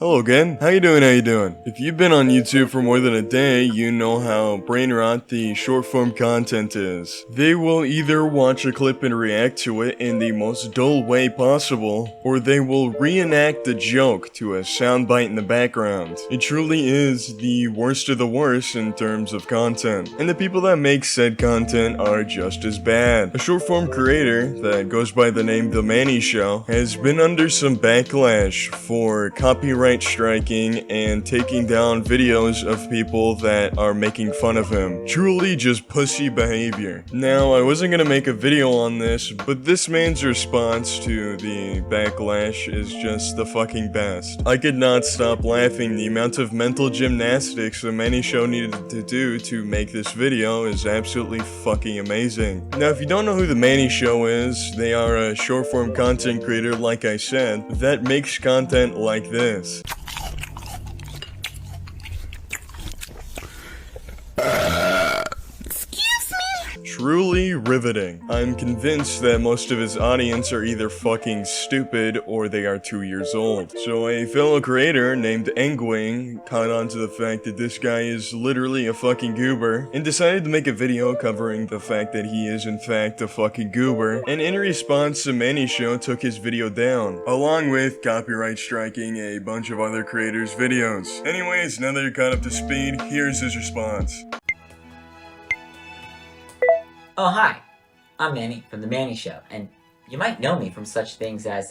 Hello again, how you doing, If you've been on YouTube for more than a day, you know how brain rot the short form content is. They will either watch a clip and react to it in the most dull way possible, or they will reenact the joke to a soundbite in the background. It truly is the worst of the worst in terms of content, and the people that make said content are just as bad. A short form creator that goes by the name The Mannii Show has been under some backlash for copyright striking and taking down videos of people that are making fun of him. Truly just pussy behavior. Now, I wasn't gonna make a video on this, but this man's response to the backlash is just the fucking best. I could not stop laughing. The amount of mental gymnastics the Mannii Show needed to do to make this video is absolutely fucking amazing. Now, if you don't know who the Mannii Show is, they are a short form content creator, like I said, that makes content like this. Truly riveting. I'm convinced that most of his audience are either fucking stupid or they are 2 years old. So a fellow creator named Engwing caught on to the fact that this guy is literally a fucking goober and decided to make a video covering the fact that he is in fact a fucking goober, and in response the Mannii Show took his video down, along with copyright striking a bunch of other creators' videos. Anyways, now that you're caught up to speed, here's his response. Oh, hi, I'm Mannii from The Mannii Show, and you might know me from such things as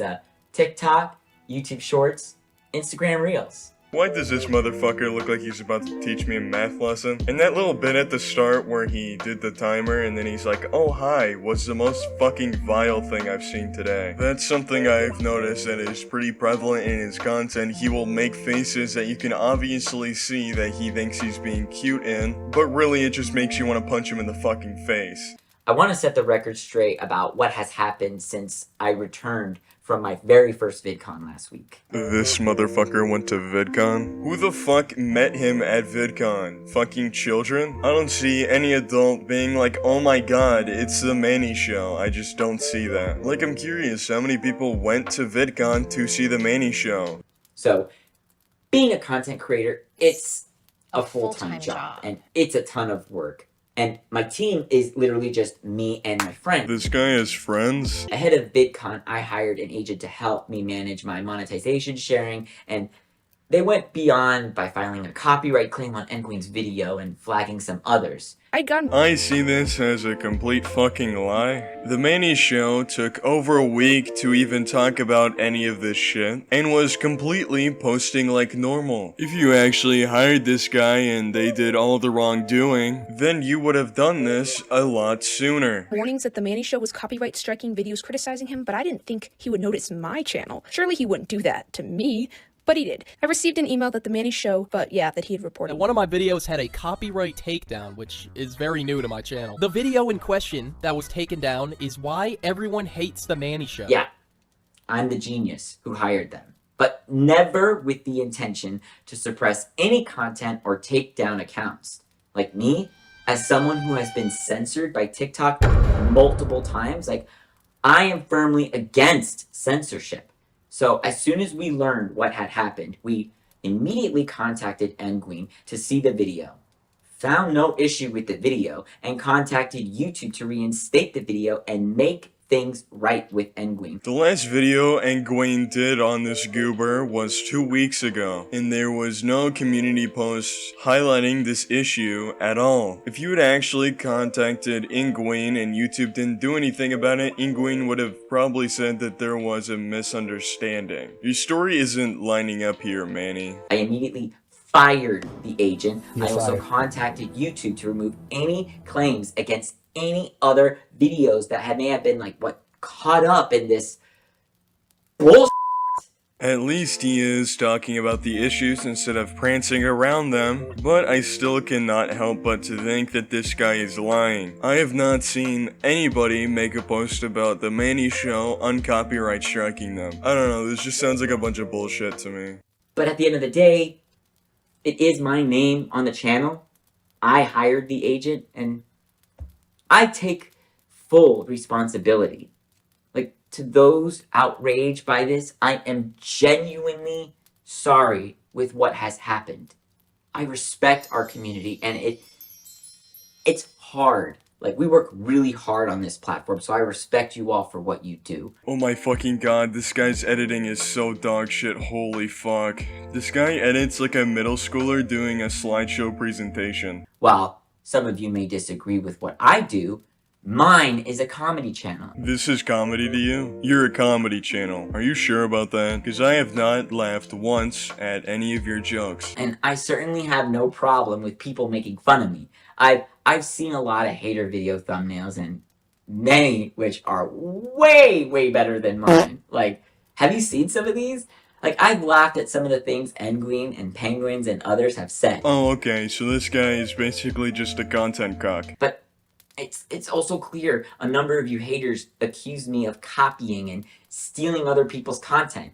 TikTok, YouTube Shorts, Instagram Reels. Why does this motherfucker look like he's about to teach me a math lesson? And that little bit at the start where he did the timer and then he's like, oh hi, what's the most fucking vile thing I've seen today? That's something I've noticed that is pretty prevalent in his content. He will make faces that you can obviously see that he thinks he's being cute in, but really it just makes you want to punch him in the fucking face. I want to set the record straight about what has happened since I returned from my very first VidCon last week. This motherfucker went to VidCon? Who the fuck met him at VidCon? Fucking children? I don't see any adult being like, oh my god, it's the Mannii Show. I just don't see that. Like, I'm curious, how many people went to VidCon to see the Mannii Show? So, being a content creator, it's a full-time job, and it's a ton of work. And my team is literally just me and my friend. This guy has friends? Ahead of VidCon, I hired an agent to help me manage my monetization sharing, and they went beyond by filing a copyright claim on Engwing's video and flagging some others. I see this as a complete fucking lie. The Mannii Show took over a week to even talk about any of this shit, and was completely posting like normal. If you actually hired this guy and they did all the wrongdoing, then you would have done this a lot sooner. Warnings that the Mannii Show was copyright striking videos criticizing him, but I didn't think he would notice my channel. Surely he wouldn't do that to me. But he did. I received an email that the Mannii Show, but yeah, that he had reported. One of my videos had a copyright takedown, which is very new to my channel. The video in question that was taken down is why everyone hates the Mannii Show. Yeah, I'm the genius who hired them, but never with the intention to suppress any content or take down accounts. Like me, as someone who has been censored by TikTok multiple times, like, I am firmly against censorship. So as soon as we learned what had happened, we immediately contacted Engwing to see the video, found no issue with the video, and contacted YouTube to reinstate the video and make things right with Engwing. The last video Engwing did on this goober was 2 weeks ago, and there was no community posts highlighting this issue at all. If you had actually contacted Engwing and YouTube didn't do anything about it, Engwing would have probably said that there was a misunderstanding. Your story isn't lining up here, Mannii. I immediately fired the agent. I also contacted YouTube to remove any claims against any other videos that may have been caught up in this bullshit. At least he is talking about the issues instead of prancing around them, but I still cannot help but to think that this guy is lying. I have not seen anybody make a post about the Mannii Show uncopyright striking them. I don't know, this just sounds like a bunch of bullshit to me. But at the end of the day, it is my name on the channel. I hired the agent, and I take full responsibility. To those outraged by this, I am genuinely sorry with what has happened. I respect our community, and it's hard. Like, we work really hard on this platform, so I respect you all for what you do. Oh my fucking god, this guy's editing is so dog shit, holy fuck. This guy edits like a middle schooler doing a slideshow presentation. While some of you may disagree with what I do, mine is a comedy channel. This is comedy to you? You're a comedy channel. Are you sure about that? Because I have not laughed once at any of your jokes. And I certainly have no problem with people making fun of me. I've seen a lot of hater video thumbnails, and many which are way better than mine. Like, have you seen some of these? Like, I've laughed at some of the things Enguin and Penguins and others have said. Oh, okay, so this guy is basically just a content cock. But it's also clear a number of you haters accuse me of copying and stealing other people's content.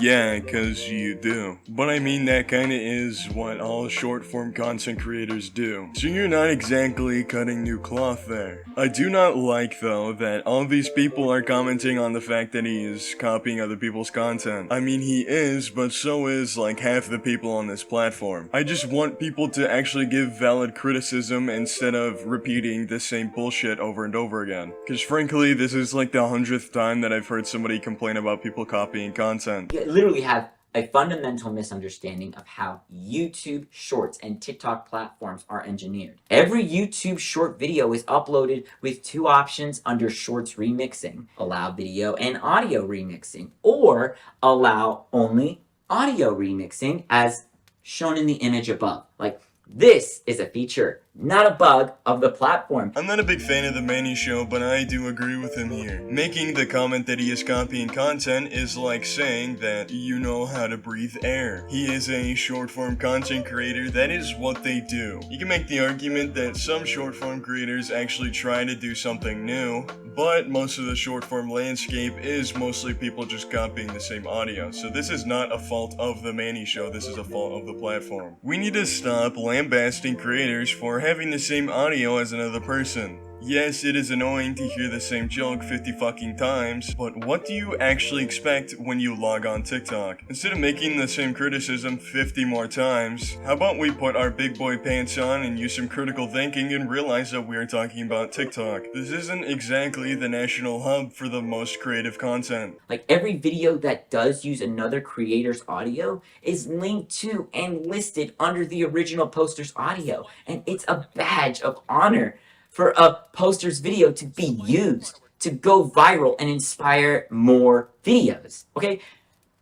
Yeah, cause you do. But I mean, that kinda is what all short-form content creators do. So you're not exactly cutting new cloth there. I do not like, though, that all these people are commenting on the fact that he is copying other people's content. I mean, he is, but so is, like, half the people on this platform. I just want people to actually give valid criticism instead of repeating the same bullshit over and over again. Cause frankly, this is like the 100th time that I've heard somebody complain about people copying content. You literally have a fundamental misunderstanding of how YouTube Shorts and TikTok platforms are engineered. Every YouTube short video is uploaded with two options under Shorts remixing: allow video and audio remixing, or allow only audio remixing as shown in the image above. Like, this is a feature, not a bug, of the platform. I'm not a big fan of the Mannii show, but I do agree with him here. Making the comment that he is copying content is like saying that you know how to breathe air. He is a short-form content creator, that is what they do. You can make the argument that some short-form creators actually try to do something new, but most of the short-form landscape is mostly people just copying the same audio. So this is not a fault of the Mannii show, this is a fault of the platform. We need to stop lambasting creators for having the same audio as another person. Yes, it is annoying to hear the same joke 50 fucking times, but what do you actually expect when you log on TikTok? Instead of making the same criticism 50 more times, how about we put our big boy pants on and use some critical thinking and realize that we are talking about TikTok. This isn't exactly the national hub for the most creative content. Like, every video that does use another creator's audio is linked to and listed under the original poster's audio, and it's a badge of honor for a poster's video to be used, to go viral and inspire more videos, okay?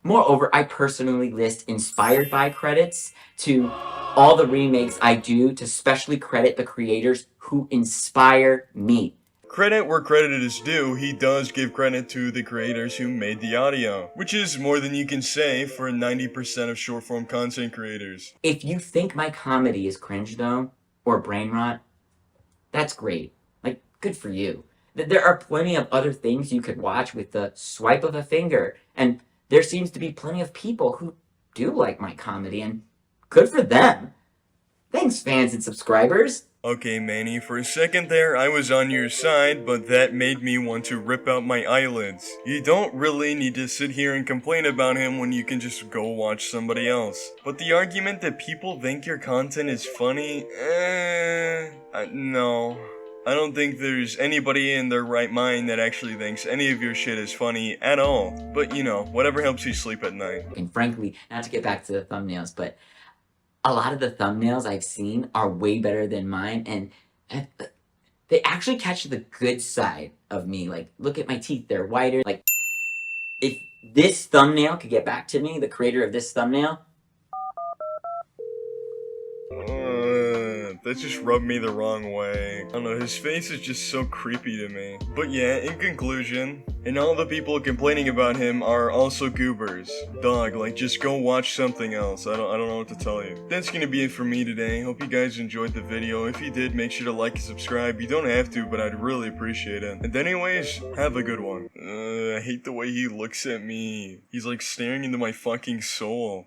Moreover, I personally list inspired by credits to all the remakes I do to specially credit the creators who inspire me. Credit where credit is due, he does give credit to the creators who made the audio, which is more than you can say for 90% of short-form content creators. If you think my comedy is cringe though, or brain rot, that's great. Like, good for you. There are plenty of other things you could watch with the swipe of a finger, and there seems to be plenty of people who do like my comedy, and good for them. Thanks, fans and subscribers. Okay, Mannii, for a second there, I was on your side, but that made me want to rip out my eyelids. You don't really need to sit here and complain about him when you can just go watch somebody else. But the argument that people think your content is funny, no. I don't think there's anybody in their right mind that actually thinks any of your shit is funny at all. But you know, whatever helps you sleep at night. And frankly, not to get back to the thumbnails, but a lot of the thumbnails I've seen are way better than mine, and they actually catch the good side of me. Like, look at my teeth, they're whiter. Like, if this thumbnail could get back to me, the creator of this thumbnail, that just rubbed me the wrong way. I don't know, his face is just so creepy to me. But yeah, in conclusion, and all the people complaining about him are also goobers. Dog, like, just go watch something else. I don't know what to tell you. That's gonna be it for me today. Hope you guys enjoyed the video. If you did, make sure to like and subscribe. You don't have to, but I'd really appreciate it. And anyways, have a good one. I hate the way he looks at me. He's like staring into my fucking soul.